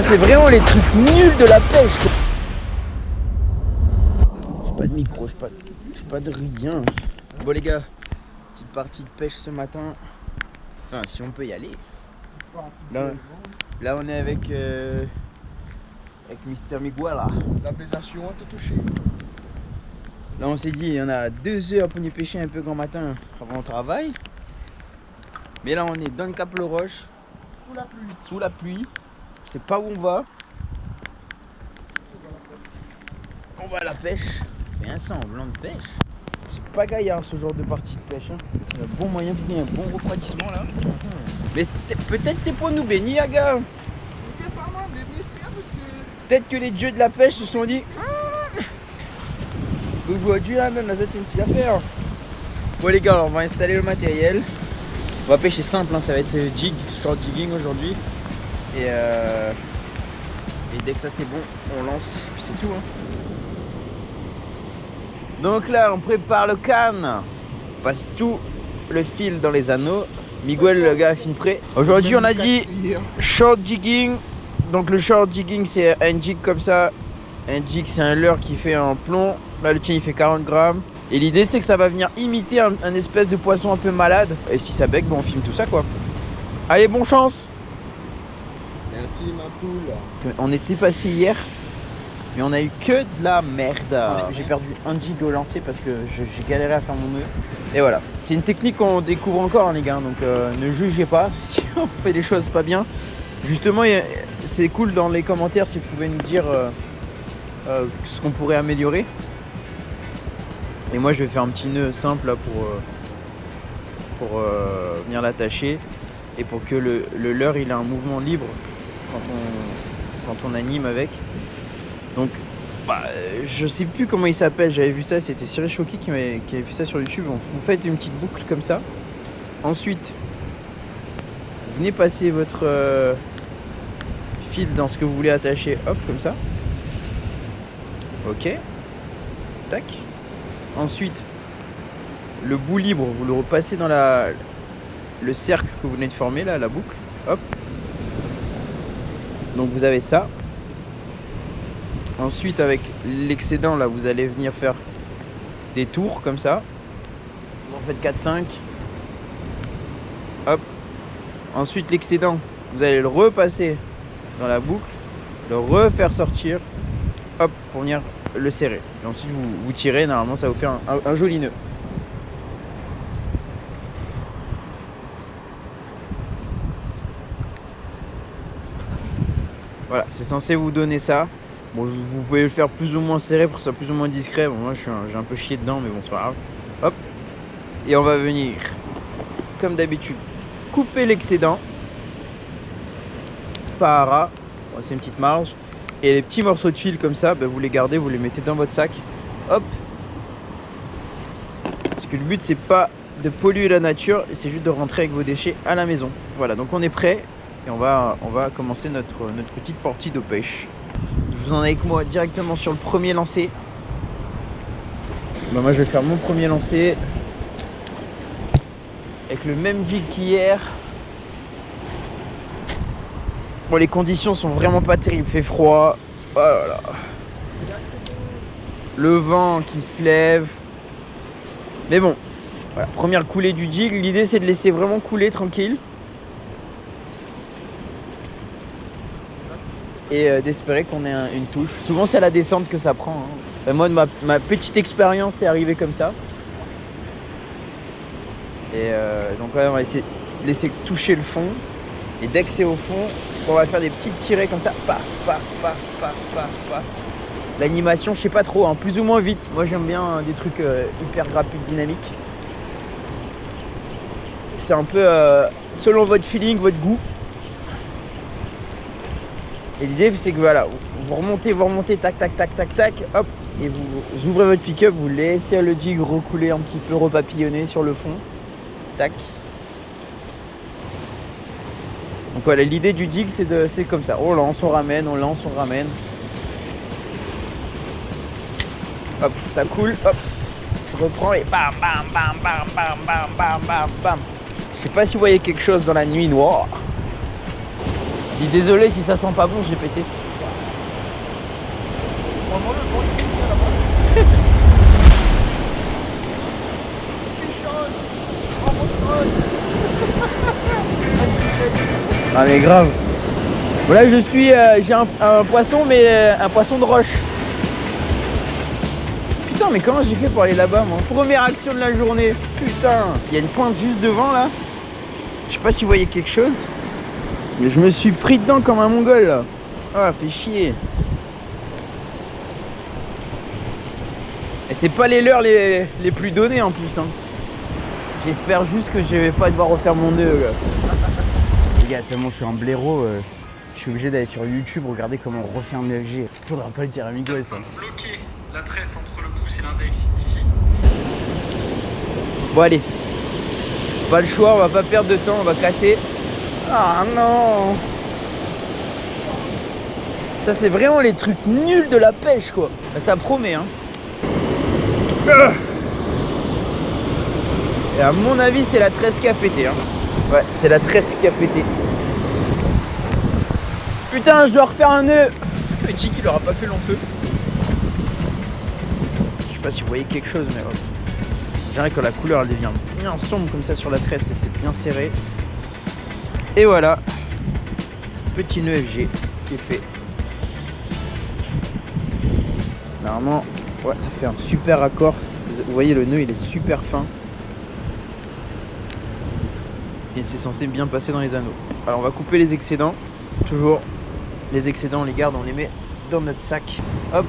c'est vraiment les trucs nuls de la pêche. J'ai pas de micro, j'ai pas de rien. Bon les gars, petite partie de pêche ce matin. Enfin, si on peut y aller. Là on est avec Mister Miguel là. La baisation a tout touché. Là on s'est dit, il y en a 2 heures pour nous pêcher un peu grand matin avant le travail. Mais là on est dans le Cap Le Roche. Sous la pluie. Je sais pas où on va. On va à la pêche. Et un semblant de pêche. C'est pas gaillard ce genre de partie de pêche. Hein. Il y a un bon moyen pour un bon refroidissement là. Mais peut-être c'est pour nous bénir, gars. Peut-être que les dieux de la pêche se sont dit aujourd'hui là, on a une petite affaire. Bon les gars, alors on va installer le matériel. On va pêcher simple, hein, ça va être jig, short jigging aujourd'hui. Et dès que ça c'est bon, on lance, puis c'est tout. Hein. Donc là, on prépare le canne. On passe tout le fil dans les anneaux. Miguel, le gars, fin prêt. Aujourd'hui, on a dit short jigging. Donc le short jigging, c'est un jig comme ça. Un jig, c'est un leurre qui fait un plomb. Là, le tien, il fait 40 grammes. Et l'idée, c'est que ça va venir imiter un espèce de poisson un peu malade. Et si ça bec, bon, on filme tout ça, quoi. Allez, bonne chance. Merci, ma poule. On était passé hier, mais on a eu que de la merde. J'ai perdu un jig au lancer parce que j'ai galéré à faire mon nœud. Et voilà, c'est une technique qu'on découvre encore, hein, les gars. Donc ne jugez pas si on fait des choses pas bien. Justement, c'est cool dans les commentaires si vous pouvez nous dire ce qu'on pourrait améliorer. Et moi je vais faire un petit nœud simple là pour venir l'attacher et pour que le leurre il a un mouvement libre quand on anime avec. Donc je sais plus comment il s'appelle, j'avais vu ça, c'était Cyril Choquet qui avait fait ça sur YouTube. Vous faites une petite boucle comme ça. Ensuite vous venez passer votre fil dans ce que vous voulez attacher, hop comme ça. Ok, tac. Ensuite, le bout libre, vous le repassez dans le cercle que vous venez de former, là, la boucle. Hop. Donc vous avez ça. Ensuite, avec l'excédent, là, vous allez venir faire des tours comme ça. Vous en faites 4-5. Hop. Ensuite, l'excédent, vous allez le repasser dans la boucle, le refaire sortir. Hop, pour venir le serrer. Et ensuite vous tirez, normalement ça va vous faire un joli nœud. Voilà, c'est censé vous donner ça. Bon, vous pouvez le faire plus ou moins serré pour que ça soit plus ou moins discret. Bon, moi j'ai un peu chié dedans, mais bon, c'est pas grave. Hop. Et on va venir, comme d'habitude, couper l'excédent par A. Bon, c'est une petite marge. Et les petits morceaux de fil comme ça, vous les gardez, vous les mettez dans votre sac. Hop. Parce que le but c'est pas de polluer la nature, c'est juste de rentrer avec vos déchets à la maison. Voilà, donc on est prêt et on va commencer notre petite partie de pêche. Je vous en ai avec moi directement sur le premier lancer. Moi je vais faire mon premier lancer avec le même jig qu'hier. Bon, les conditions sont vraiment pas terribles, il fait froid. Oh là là. Le vent qui se lève. Mais bon, voilà, première coulée du jig. L'idée c'est de laisser vraiment couler tranquille. Et d'espérer qu'on ait une touche. Souvent c'est à la descente que ça prend. Hein. Moi de ma petite expérience c'est arrivé comme ça. Et donc ouais, on va essayer de laisser toucher le fond. Et dès que c'est au fond, on va faire des petites tirées comme ça. Paf, paf, paf, paf, paf, paf. L'animation, je sais pas trop, hein, plus ou moins vite. Moi j'aime bien des trucs hyper rapides, dynamiques. C'est un peu selon votre feeling, votre goût. Et l'idée c'est que voilà, vous remontez, tac, tac, tac, tac, tac, hop. Et vous ouvrez votre pick-up, vous laissez le jig recouler un petit peu, repapillonner sur le fond. Tac. Donc voilà, l'idée du jig c'est comme ça. On lance, on ramène, on lance, on ramène. Hop, ça coule, hop. Je reprends et bam, bam, bam, bam, bam, bam, bam, bam, bam. Je sais pas si vous voyez quelque chose dans la nuit noire. Je dis désolé si ça sent pas bon, je l'ai pété. Ah mais grave. Voilà, je suis, j'ai un poisson, mais un poisson de roche. Putain, mais comment j'ai fait pour aller là-bas, moi? Première action de la journée. Putain, il y a une pointe juste devant là. Je sais pas si vous voyez quelque chose, mais je me suis pris dedans comme un mongol là. Ah, fait chier. Et c'est pas les leurres les plus données en plus, hein. J'espère juste que je vais pas devoir refaire mon nœud là. Les gars, tellement je suis un blaireau, je suis obligé d'aller sur YouTube, regarder comment on refait un FG. Faudra pas le dire à Miguel ça. Bloquer la tresse entre le pouce et l'index ici. Bon allez, pas le choix, on va pas perdre de temps, on va casser. Ah non. Ça c'est vraiment les trucs nuls de la pêche quoi. Ça promet hein. Et à mon avis c'est la tresse qui a pété hein. Ouais, c'est la tresse qui a pété. Putain, je dois refaire un nœud. Le Jig il aura pas fait long feu. Je sais pas si vous voyez quelque chose mais je dirais que la couleur elle devient bien sombre comme ça sur la tresse et que c'est bien serré. Et voilà, petit nœud FG qui est fait. Normalement, ouais, ça fait un super raccord. Vous voyez le nœud il est super fin. Et c'est censé bien passer dans les anneaux. Alors on va couper les excédents. Toujours les excédents on les garde, on les met dans notre sac. Hop.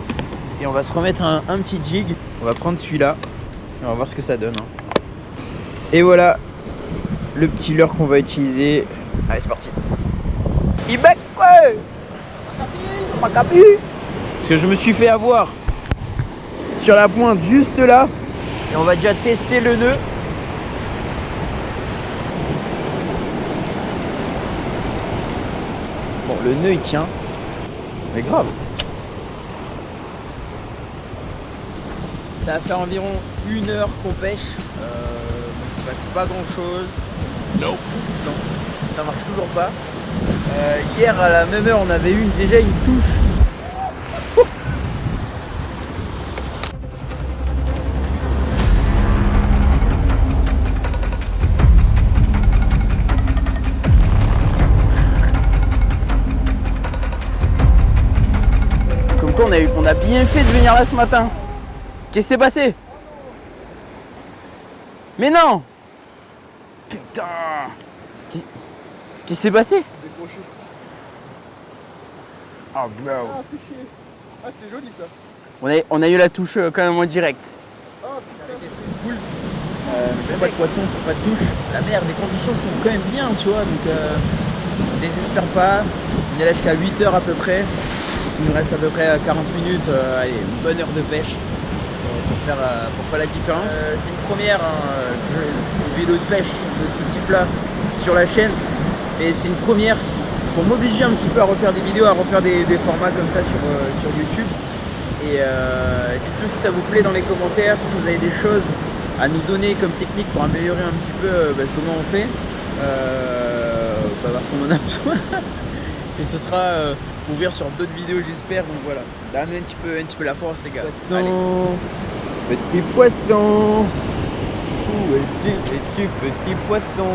Et on va se remettre un petit jig. On va prendre celui-là. Et on va voir ce que ça donne. Et voilà le petit leurre qu'on va utiliser. Allez c'est parti. Ibec quoi. Parce que je me suis fait avoir sur la pointe juste là. Et on va déjà tester le nœud. Bon, le nœud il tient, mais grave. Ça va faire environ 1 heure qu'on pêche. Il se passe pas grand chose. Non, ça marche toujours pas. Hier à la même heure, on avait eu déjà une touche. On a bien fait de venir là ce matin. Qu'est-ce qui s'est passé? Mais non. Putain. Qu'est-ce qui s'est passé? Oh bro. Ah, c'est chier. Ah, c'est joli ça. On a eu la touche quand même en direct. Oh putain, cool. Pas de poisson, pas de touche. La mer, les conditions sont quand même bien, tu vois. Donc on désespère pas. On est là jusqu'à 8 heures à peu près. Il nous reste à peu près 40 minutes, allez, une bonne heure de pêche pour faire la différence. C'est une première une vidéo de pêche de ce type là sur la chaîne. Et c'est une première pour m'obliger un petit peu à refaire des vidéos, à refaire des formats comme ça sur YouTube. Et dites-nous si ça vous plaît dans les commentaires, si vous avez des choses à nous donner comme technique pour améliorer un petit peu comment on fait. Parce qu'on en a besoin. Et ce sera ouvert sur d'autres vidéos j'espère, donc voilà. Donnez un petit peu la force les gars. Poisson, petit poisson. Où es-tu petit poisson?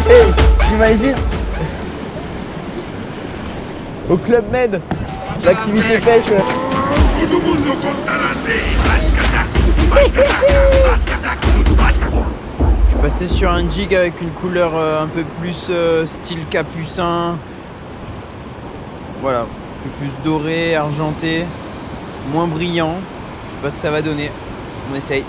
Hey, j'imagine au Club Med, l'activité pêche. Je suis passé sur un jig avec une couleur un peu plus style capucin. Voilà, un peu plus doré, argenté, moins brillant. Je sais pas ce que ça va donner. On essaye.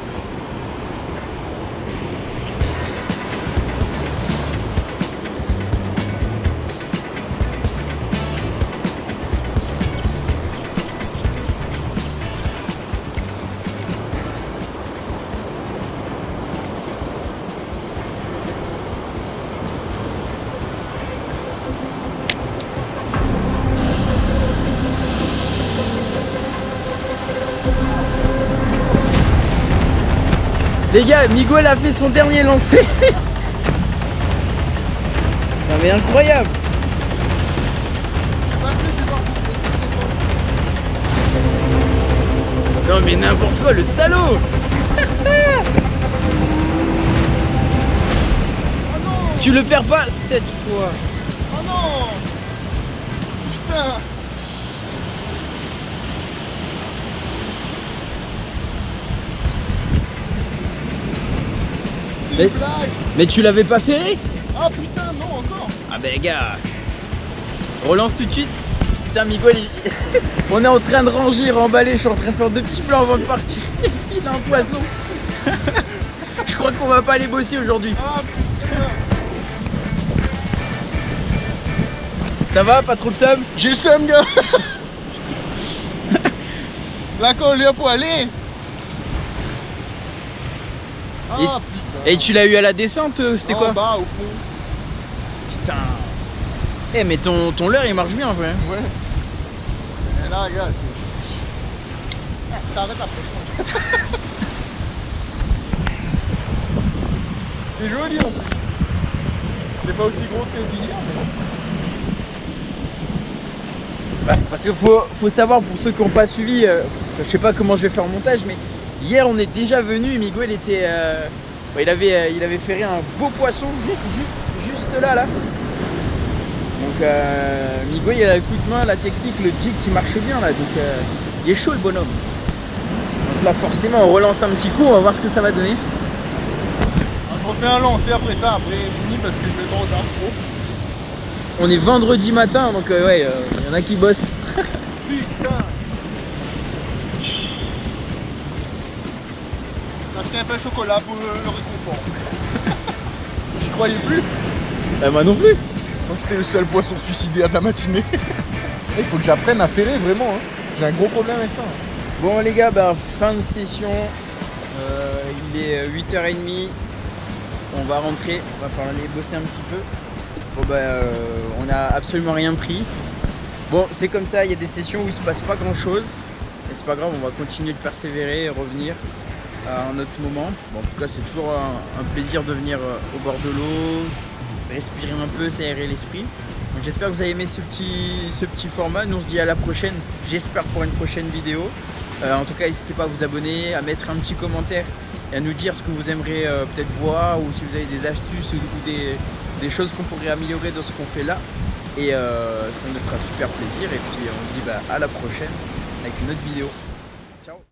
Les gars, Miguel a fait son dernier lancer. Non mais incroyable. Non mais n'importe quoi, le salaud. Tu le perds pas cette fois. Oh non. Putain. C'est une blague. Mais tu l'avais pas ferré? Ah putain, non encore. Ah ben gars, relance tout de suite. Putain Miguel, on est en train de ranger, remballer, je suis en train de faire 2 petits plans avant de partir. Il a un poisson. Je crois qu'on va pas aller bosser aujourd'hui. Ah putain. Ça va, pas trop le seum? J'ai le seum, gars. Là quand on lui a pour aller. Ah putain. Et tu l'as eu à la descente, c'était En quoi? bas au fond. Putain. Eh mais ton leurre il marche bien en vrai. Ouais. Et là, gars, c'est. Ah, t'arrêtes après. C'est joli en plus. C'est pas aussi gros que les d'hier, mais. Parce que faut savoir pour ceux qui n'ont pas suivi, je sais pas comment je vais faire le montage, mais hier on est déjà venu et Miguel était. Il avait ferré un beau poisson juste là. Donc Miguel il a le coup de main, la technique, le jig qui marche bien là, donc il est chaud le bonhomme. Donc là forcément on relance un petit coup, on va voir ce que ça va donner. On refait un lancer après ça, après fini parce que je vais trop tard trop. On est vendredi matin donc ouais, il y en a qui bossent. Putain. J'ai acheté un pain au chocolat pour le réconfort. J'y croyais plus. Moi non plus. Donc c'était le seul poisson suicidaire de la matinée. Il faut que j'apprenne à ferrer vraiment. Hein. J'ai un gros problème avec ça. Bon les gars, fin de session. Il est 8h30. On va rentrer, on va falloir aller bosser un petit peu. Bon on a absolument rien pris. Bon c'est comme ça, il y a des sessions où il se passe pas grand chose. Et c'est pas grave, on va continuer de persévérer et revenir à un autre moment. Bon, en tout cas c'est toujours un plaisir de venir au bord de l'eau, respirer un peu, s'aérer l'esprit. Donc j'espère que vous avez aimé ce petit format. Nous on se dit à la prochaine, j'espère pour une prochaine vidéo. En tout cas n'hésitez pas à vous abonner, à mettre un petit commentaire et à nous dire ce que vous aimeriez peut-être voir, ou si vous avez des astuces ou des choses qu'on pourrait améliorer dans ce qu'on fait là. Et ça nous fera super plaisir. Et puis on se dit à la prochaine avec une autre vidéo. Ciao.